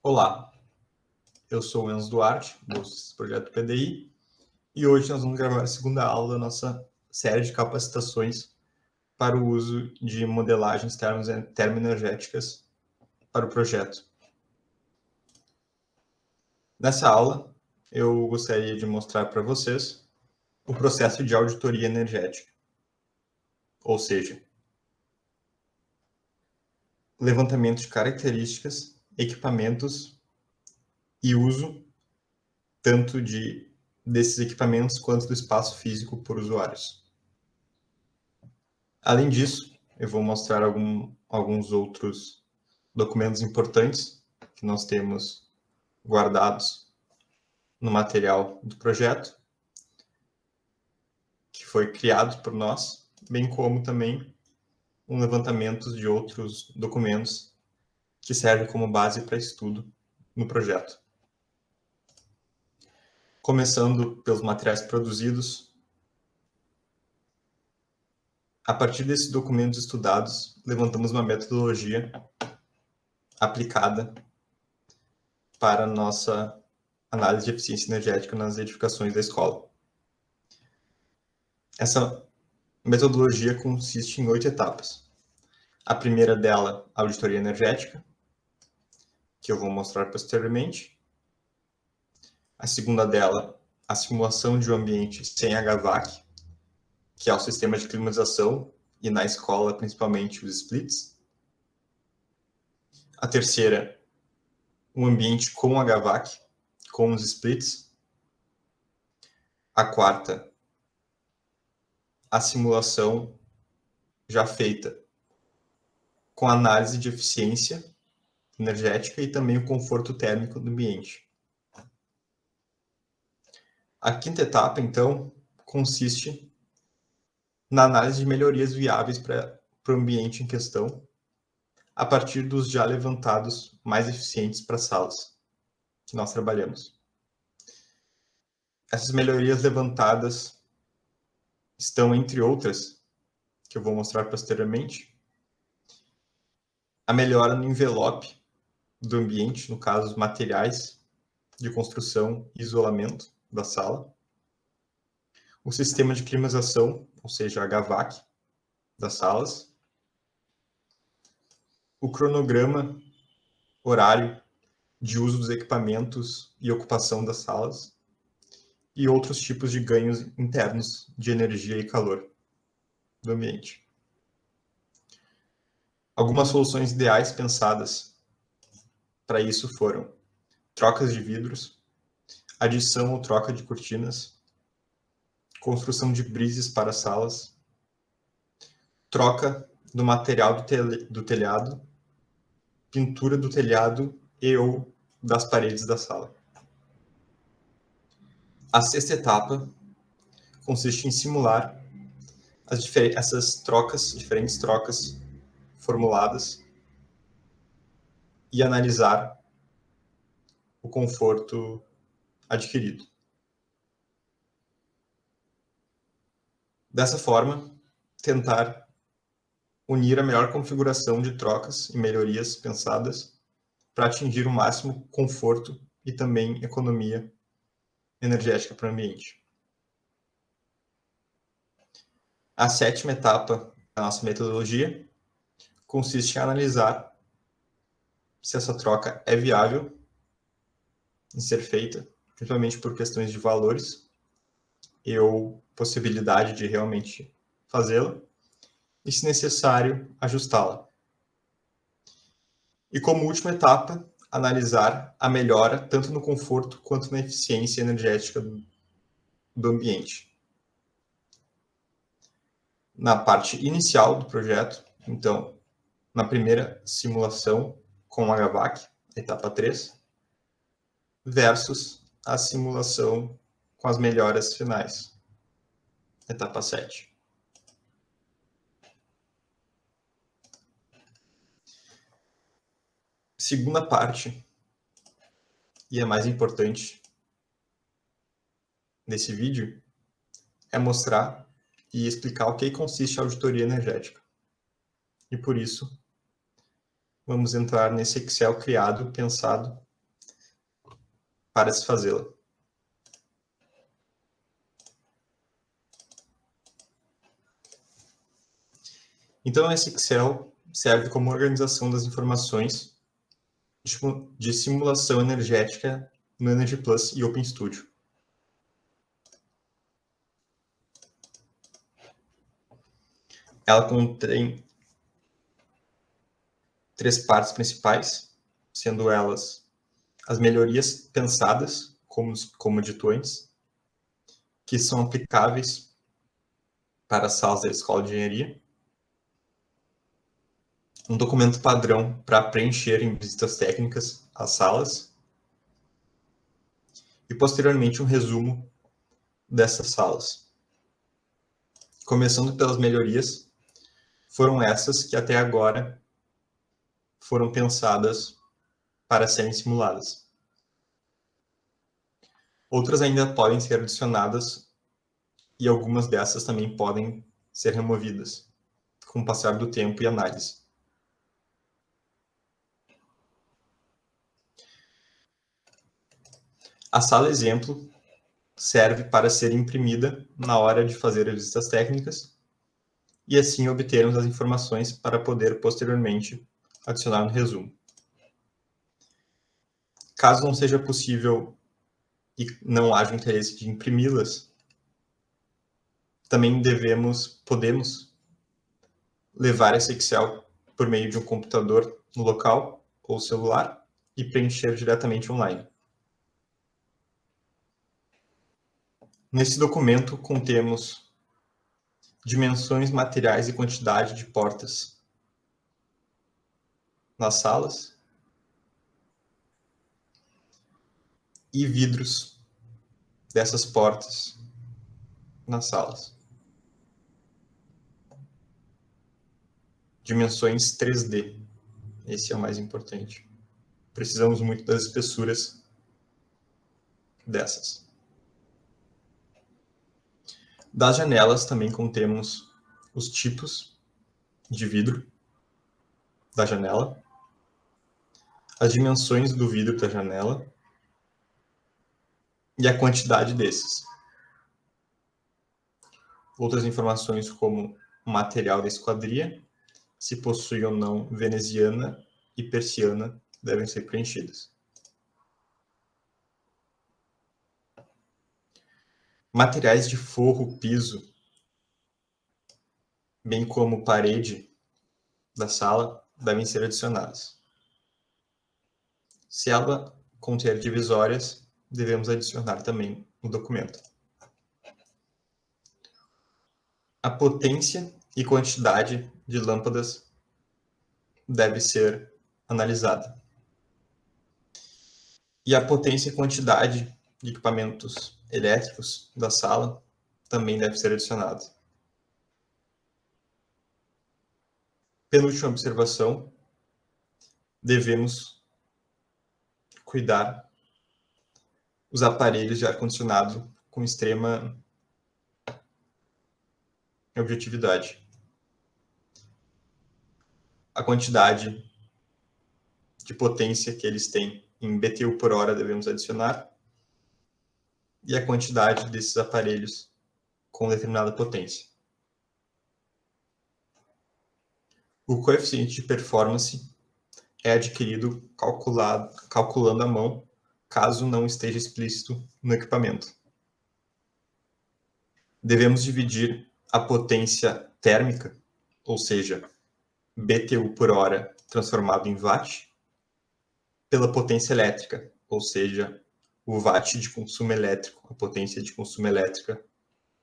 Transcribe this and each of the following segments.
Olá, eu sou o Enzo Duarte, do projeto PDI, e hoje nós vamos gravar a segunda aula da nossa série de capacitações para o uso de modelagens termoenergéticas para o projeto. Nessa aula, eu gostaria de mostrar para vocês o processo de auditoria energética, ou seja, levantamento de características, equipamentos e uso tanto desses equipamentos quanto do espaço físico por usuários. Além disso, eu vou mostrar alguns outros documentos importantes que nós temos guardados no material do projeto, que foi criado por nós, bem como também um levantamento de outros documentos que servem como base para estudo no projeto. Começando pelos materiais produzidos, a partir desses documentos estudados, levantamos uma metodologia aplicada para a nossa análise de eficiência energética nas edificações da escola. Essa metodologia consiste em 8 etapas. A primeira dela, a auditoria energética, que eu vou mostrar posteriormente. A segunda dela, a simulação de um ambiente sem HVAC, que é o sistema de climatização, e na escola, principalmente, os splits. A terceira, um ambiente com HVAC, com os splits. A quarta, a simulação já feita com análise de eficiência energética e também o conforto térmico do ambiente. A quinta etapa, então, consiste na análise de melhorias viáveis para o ambiente em questão, a partir dos já levantados mais eficientes para as salas que nós trabalhamos. Essas melhorias levantadas estão, entre outras, que eu vou mostrar posteriormente, a melhora no envelope do ambiente, no caso, os materiais de construção e isolamento da sala, o sistema de climatização, ou seja, HVAC, das salas, o cronograma horário de uso dos equipamentos e ocupação das salas, e outros tipos de ganhos internos de energia e calor do ambiente. Algumas soluções ideais pensadas para isso foram trocas de vidros, adição ou troca de cortinas, construção de brises para salas, troca do material do telhado, pintura do telhado e ou das paredes da sala. A sexta etapa consiste em simular essas diferentes trocas formuladas e analisar o conforto adquirido. Dessa forma, tentar unir a melhor configuração de trocas e melhorias pensadas para atingir o máximo conforto e também economia energética para o ambiente. A sétima etapa da nossa metodologia consiste em analisar se essa troca é viável em ser feita, principalmente por questões de valores e ou possibilidade de realmente fazê-la, e, se necessário, ajustá-la. E como última etapa, analisar a melhora tanto no conforto quanto na eficiência energética do ambiente. Na parte inicial do projeto, então, na primeira simulação com HVAC, etapa 3, versus a simulação com as melhoras finais, etapa 7. Segunda parte, e a mais importante nesse vídeo, é mostrar e explicar o que consiste a auditoria energética. E por isso, vamos entrar nesse Excel criado, pensado para se fazê-la. Então, esse Excel serve como organização das informações de simulação energética no Energy Plus e OpenStudio. Ela contém 3 partes principais, sendo elas as melhorias pensadas, como dito antes, que são aplicáveis para as salas da Escola de Engenharia, um documento padrão para preencher em visitas técnicas às salas, e posteriormente um resumo dessas salas. Começando pelas melhorias, foram essas que até agora foram pensadas para serem simuladas. Outras ainda podem ser adicionadas e algumas dessas também podem ser removidas com o passar do tempo e análise. A sala exemplo serve para ser imprimida na hora de fazer as visitas técnicas e assim obtermos as informações para poder posteriormente adicionar no resumo. Caso não seja possível e não haja interesse de imprimi-las, também podemos levar esse Excel por meio de um computador no local ou celular e preencher diretamente online. Nesse documento contemos dimensões, materiais e quantidade de portas nas salas e vidros dessas portas nas salas. Dimensões 3D, esse é o mais importante. Precisamos muito das espessuras dessas. Das janelas também contemos os tipos de vidro da janela, as dimensões do vidro da janela e a quantidade desses. Outras informações como o material da esquadria, se possui ou não veneziana e persiana, devem ser preenchidas. Materiais de forro, piso, bem como parede da sala, devem ser adicionados. Se ela conter divisórias, devemos adicionar também no documento. A potência e quantidade de lâmpadas deve ser analisada. E a potência e quantidade de equipamentos elétricos da sala também deve ser adicionado. Penúltima observação, devemos cuidar os aparelhos de ar-condicionado com extrema objetividade. A quantidade de potência que eles têm em BTU por hora devemos adicionar e a quantidade desses aparelhos com determinada potência. O coeficiente de performance é adquirido calculando à mão, caso não esteja explícito no equipamento. Devemos dividir a potência térmica, ou seja, BTU por hora transformado em watt, pela potência elétrica, ou seja, o watt de consumo elétrico, a potência de consumo elétrica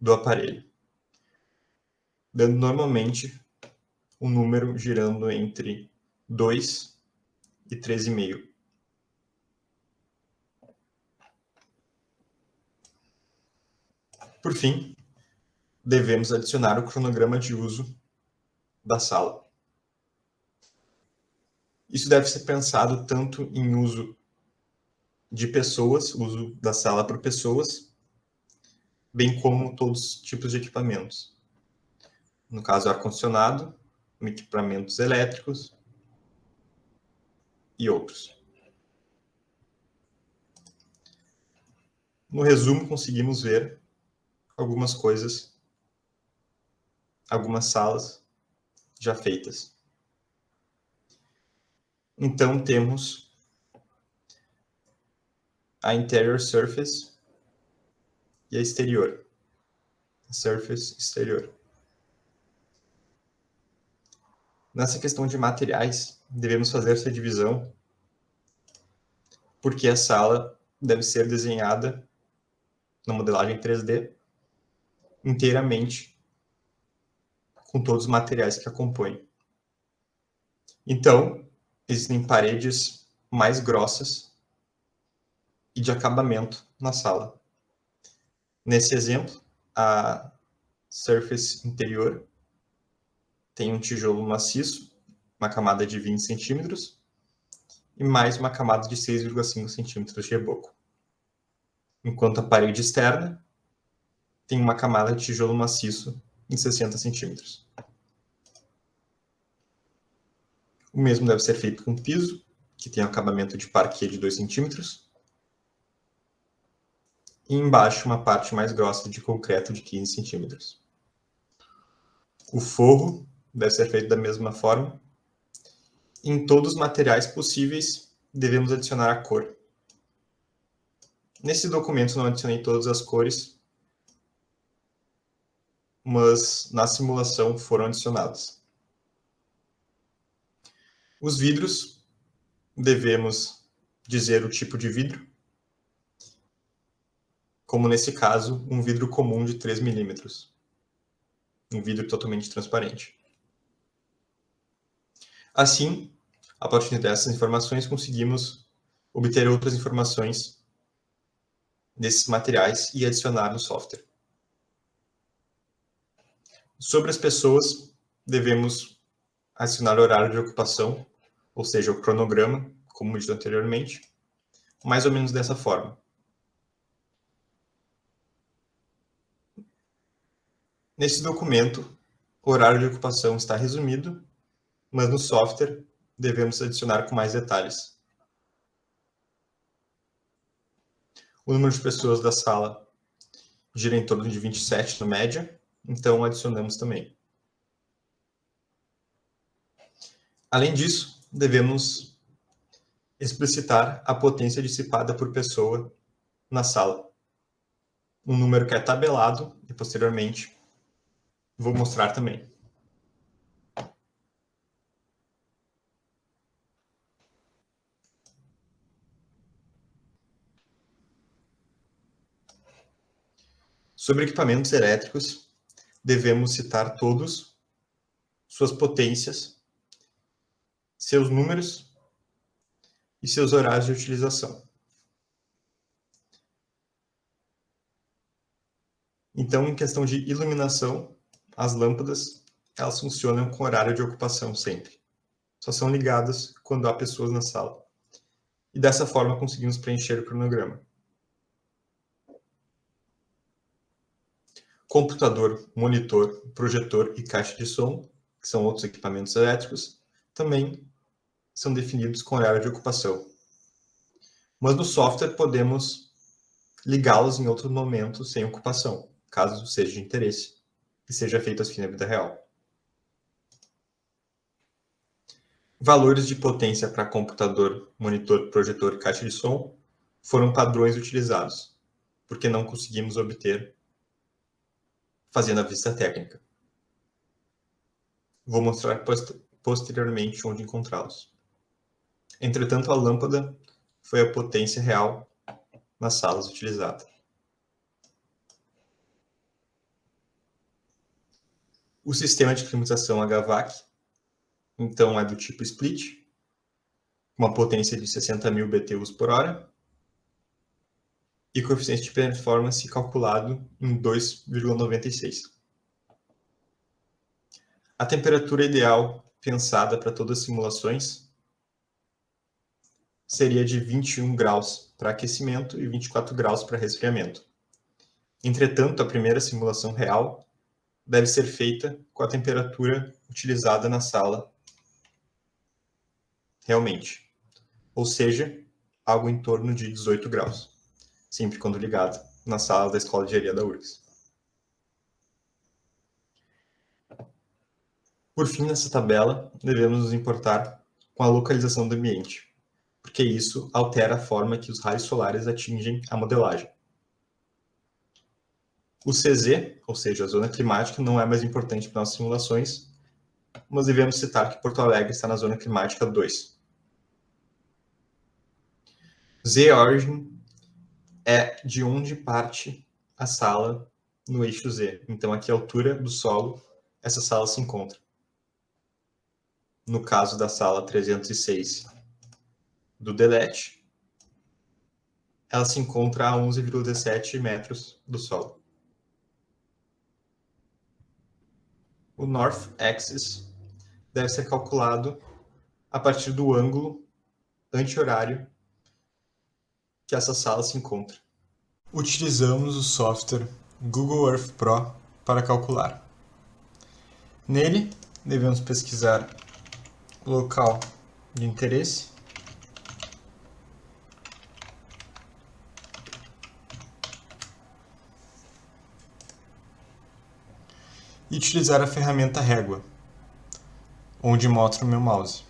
do aparelho, dando normalmente um número girando entre 2 e 3,5. Por fim, devemos adicionar o cronograma de uso da sala. Isso deve ser pensado tanto em uso de pessoas, uso da sala por pessoas, bem como todos os tipos de equipamentos. No caso, ar-condicionado, equipamentos elétricos, e outros. No resumo, conseguimos ver algumas coisas, algumas salas já feitas. Então, temos a interior surface e a exterior. A surface exterior. Nessa questão de materiais, devemos fazer essa divisão porque a sala deve ser desenhada na modelagem 3D inteiramente com todos os materiais que a compõem. Então, existem paredes mais grossas e de acabamento na sala. Nesse exemplo, a surface interior tem um tijolo maciço, uma camada de 20 centímetros, e mais uma camada de 6,5 centímetros de reboco. Enquanto a parede externa tem uma camada de tijolo maciço em 60 centímetros. O mesmo deve ser feito com o piso, que tem um acabamento de parquet de 2 centímetros, e embaixo uma parte mais grossa de concreto de 15 centímetros. O forro deve ser feito da mesma forma. Em todos os materiais possíveis, devemos adicionar a cor. Nesse documento não adicionei todas as cores, mas na simulação foram adicionadas. Os vidros, devemos dizer o tipo de vidro, como nesse caso, um vidro comum de 3 milímetros. Um vidro totalmente transparente. Assim, a partir dessas informações, conseguimos obter outras informações desses materiais e adicionar no software. Sobre as pessoas, devemos adicionar o horário de ocupação, ou seja, o cronograma, como dito anteriormente, mais ou menos dessa forma. Nesse documento, o horário de ocupação está resumido, mas no software devemos adicionar com mais detalhes. O número de pessoas da sala gira em torno de 27 na média, então adicionamos também. Além disso, devemos explicitar a potência dissipada por pessoa na sala. Um número que é tabelado e posteriormente vou mostrar também. Sobre equipamentos elétricos, devemos citar todos, suas potências, seus números e seus horários de utilização. Então, em questão de iluminação, as lâmpadas, elas funcionam com horário de ocupação sempre. Só são ligadas quando há pessoas na sala. E dessa forma conseguimos preencher o cronograma. Computador, monitor, projetor e caixa de som, que são outros equipamentos elétricos, também são definidos com horário de ocupação. Mas no software podemos ligá-los em outro momento sem ocupação, caso seja de interesse, e seja feito assim na vida real. Valores de potência para computador, monitor, projetor e caixa de som foram padrões utilizados, porque não conseguimos obter fazendo a vista técnica. Vou mostrar posteriormente onde encontrá-los. Entretanto, a lâmpada foi a potência real nas salas utilizada. O sistema de climatização HVAC, então, é do tipo split, uma potência de 60.000 BTUs por hora, e coeficiente de performance calculado em 2,96. A temperatura ideal pensada para todas as simulações seria de 21 graus para aquecimento e 24 graus para resfriamento. Entretanto, a primeira simulação real deve ser feita com a temperatura utilizada na sala realmente. ou seja, algo em torno de 18 graus, sempre quando ligado na sala da Escola de Engenharia da URGS. Por fim, nessa tabela, devemos nos importar com a localização do ambiente, porque isso altera a forma que os raios solares atingem a modelagem. O CZ, ou seja, a zona climática, não é mais importante para nossas simulações, mas devemos citar que Porto Alegre está na zona climática 2. Z-origin é de onde parte a sala no eixo Z. Então, aqui a altura do solo, essa sala se encontra. No caso da sala 306 do DELET, ela se encontra a 11,17 metros do solo. O North Axis deve ser calculado a partir do ângulo anti-horário que essa sala se encontra. Utilizamos o software Google Earth Pro para calcular. Nele, devemos pesquisar o local de interesse, e utilizar a ferramenta régua, onde mostro o meu mouse.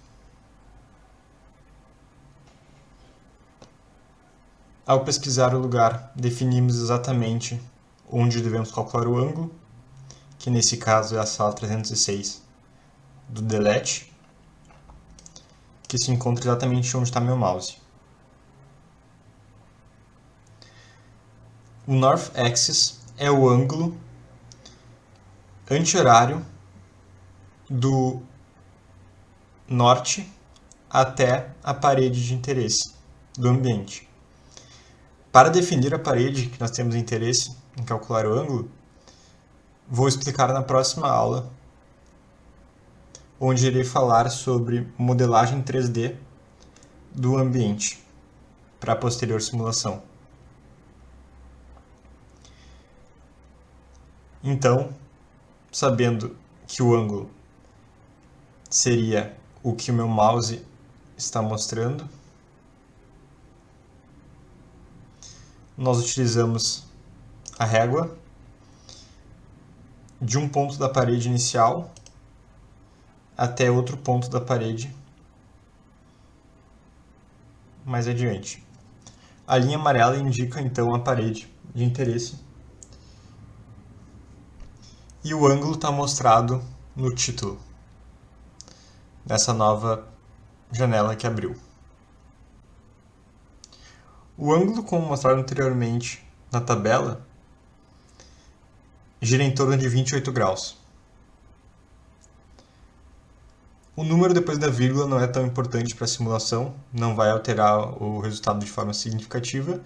Ao pesquisar o lugar, definimos exatamente onde devemos calcular o ângulo, que nesse caso é a sala 306 do DELET, que se encontra exatamente onde está meu mouse. O North Axis é o ângulo anti-horário do norte até a parede de interesse do ambiente. Para definir a parede que nós temos interesse em calcular o ângulo, vou explicar na próxima aula, onde irei falar sobre modelagem 3D do ambiente para a posterior simulação. Então, sabendo que o ângulo seria o que o meu mouse está mostrando, nós utilizamos a régua de um ponto da parede inicial até outro ponto da parede mais adiante. A linha amarela indica então a parede de interesse e o ângulo está mostrado no título, nessa nova janela que abriu. O ângulo, como mostrado anteriormente na tabela, gira em torno de 28 graus. O número depois da vírgula não é tão importante para a simulação, não vai alterar o resultado de forma significativa,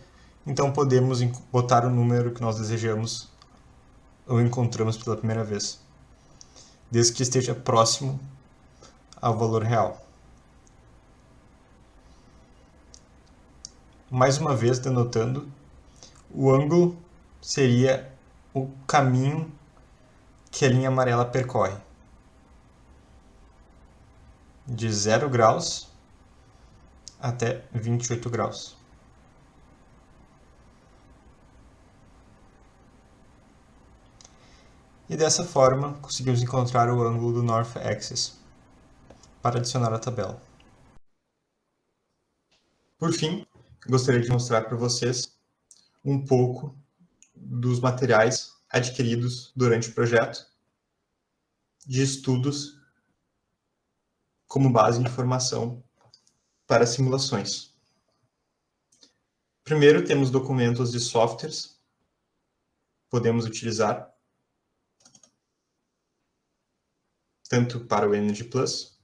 então podemos botar o número que nós desejamos ou encontramos pela primeira vez, desde que esteja próximo ao valor real. Mais uma vez, denotando, o ângulo seria o caminho que a linha amarela percorre, de 0 graus até 28 graus. E dessa forma, conseguimos encontrar o ângulo do North Axis para adicionar à tabela. Por fim, gostaria de mostrar para vocês um pouco dos materiais adquiridos durante o projeto de estudos como base de informação para simulações. Primeiro, temos documentos de softwares que podemos utilizar tanto para o Energy Plus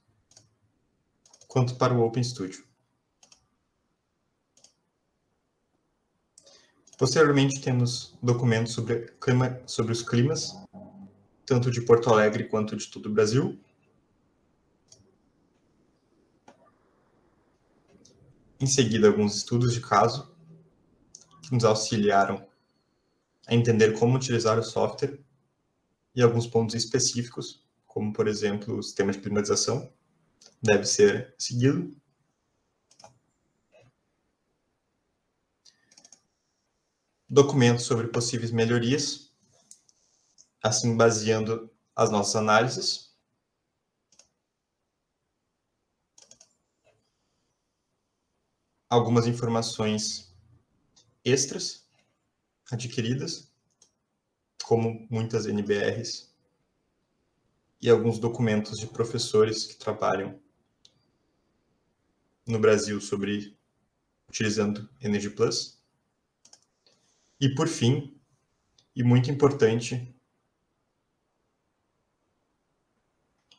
quanto para o OpenStudio. Posteriormente, temos documentos sobre os climas, tanto de Porto Alegre quanto de todo o Brasil. Em seguida, alguns estudos de caso que nos auxiliaram a entender como utilizar o software e alguns pontos específicos, como, por exemplo, o sistema de climatização deve ser seguido. documentos sobre possíveis melhorias, assim baseando as nossas análises. Algumas informações extras adquiridas, como muitas NBRs, e alguns documentos de professores que trabalham no Brasil sobre utilizando Energy Plus. E por fim, e muito importante,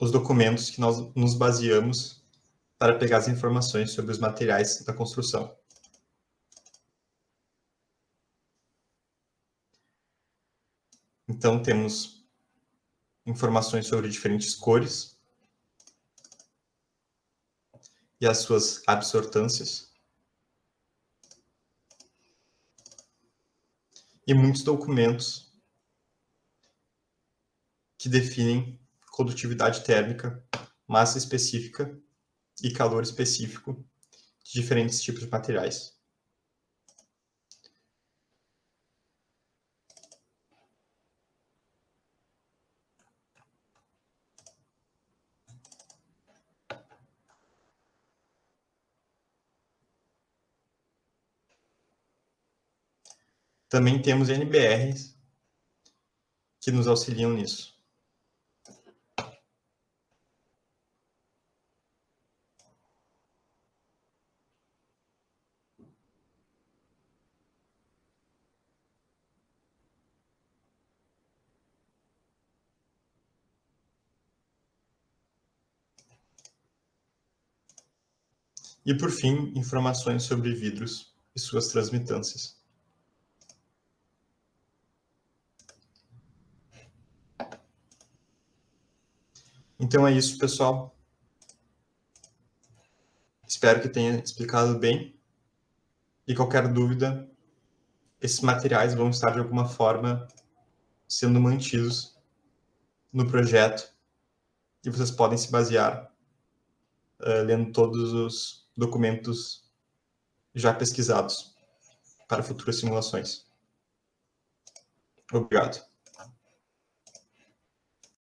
os documentos que nós nos baseamos para pegar as informações sobre os materiais da construção. Então, temos informações sobre diferentes cores e as suas absortâncias. E muitos documentos que definem condutividade térmica, massa específica e calor específico de diferentes tipos de materiais. Também temos NBRs que nos auxiliam nisso. E, por fim, informações sobre vidros e suas transmitâncias. Então é isso, pessoal. Espero que tenha explicado bem. E qualquer dúvida, esses materiais vão estar de alguma forma sendo mantidos no projeto e vocês podem se basear lendo todos os documentos já pesquisados para futuras simulações. Obrigado.